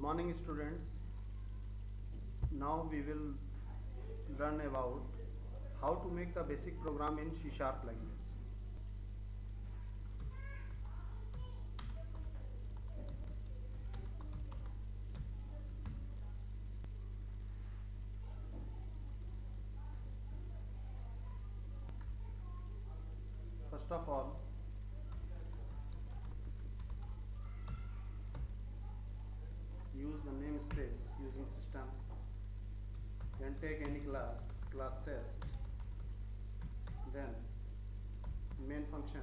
morning, students. Now we will learn about how to make the basic program in C# language. First of all, use the namespace using system. Then take any class test. Then main function.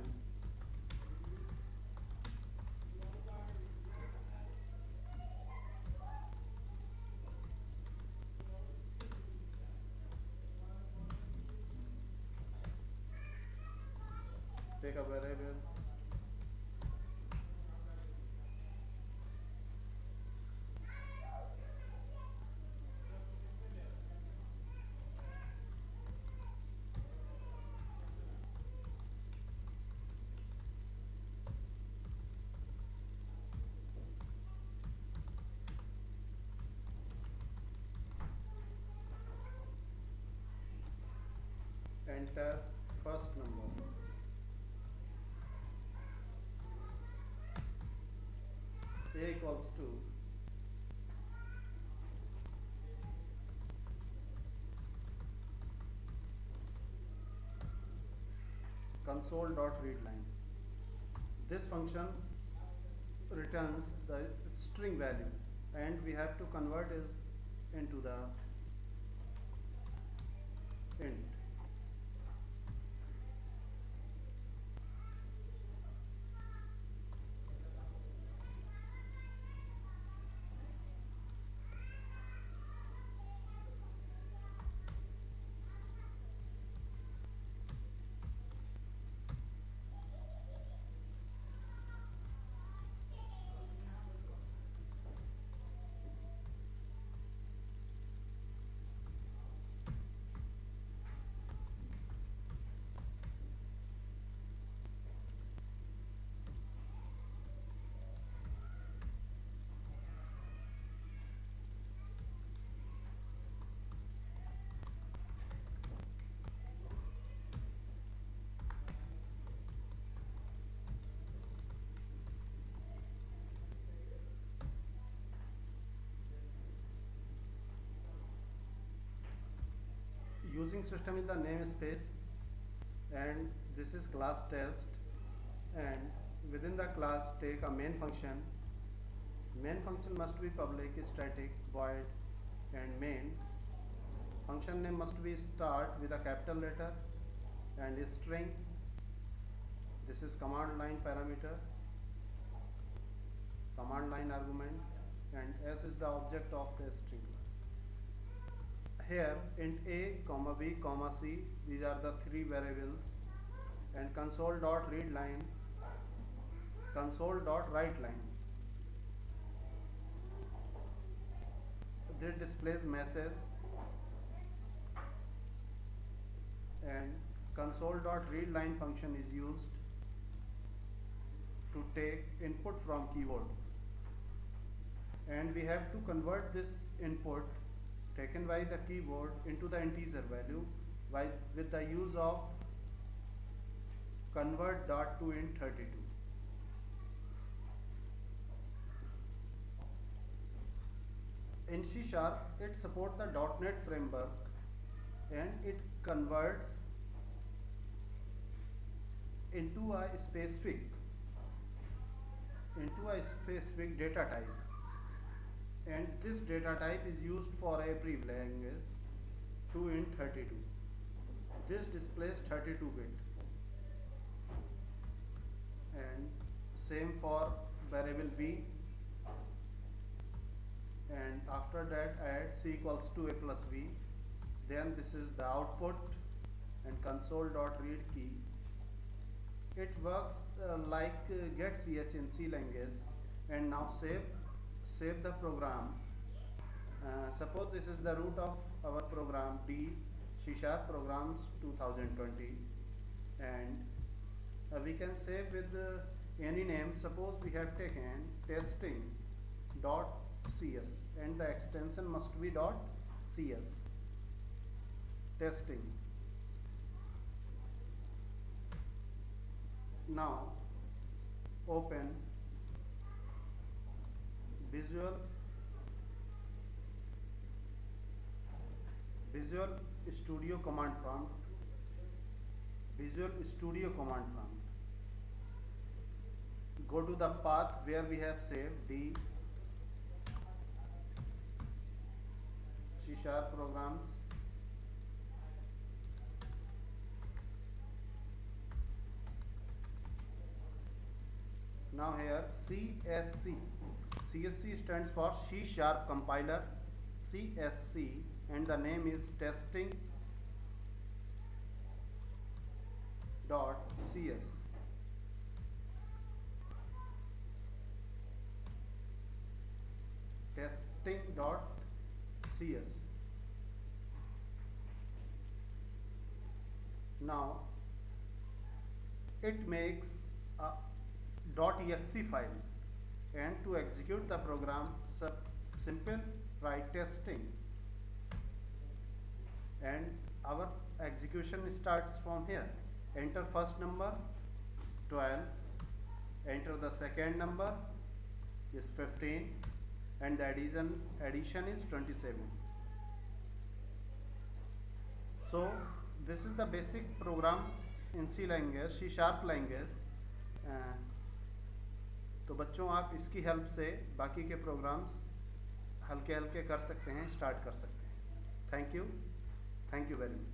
Take a variable. Enter first number. A equals to console.readline. This function returns the string value and we have to convert it into the int. Using system is the namespace and this is class test, and within the class take a main function. Main function must be public, static, void and main. Function name must be start with a capital letter and a string. This is command line parameter, command line argument, and s is the object of the string class. Here int a, comma b, comma c, these are the three variables, and console.readline, console.writeline. This displays message, and console.readline function is used to take input from keyboard, and we have to convert this input taken by the keyboard into the integer value with the use of convert.toInt32. In C#, it supports the .NET framework and it converts into a specific data type, and this data type is used for every language, toInt32. This displays 32-bit, and same for variable b, and after that add c equals to a plus b. Then this is the output and console.read key. It works like getch in C language. And now save the program. Suppose this is the root of our program D C# programs 2020, and we can save with any name. Suppose we have taken testing dot cs, and the extension must be dot cs. Testing. Now open Visual Studio command prompt. Visual Studio command prompt. Go to the path where we have saved the C# programs. Now here CSC. CSC stands for C# compiler, CSC, and the name is testing.cs. Testing.cs. Now it makes a .exe file, and to execute the program, simple write testing, and our execution starts from here. Enter first number 12, enter the second number is 15, and the addition is 27. So this is the basic program in C language, C# language. तो बच्चों आप इसकी help से बाकी के programmes हल्के हल्के कर सकते हैं, स्टार्ट कर सकते हैं। Thank you very much.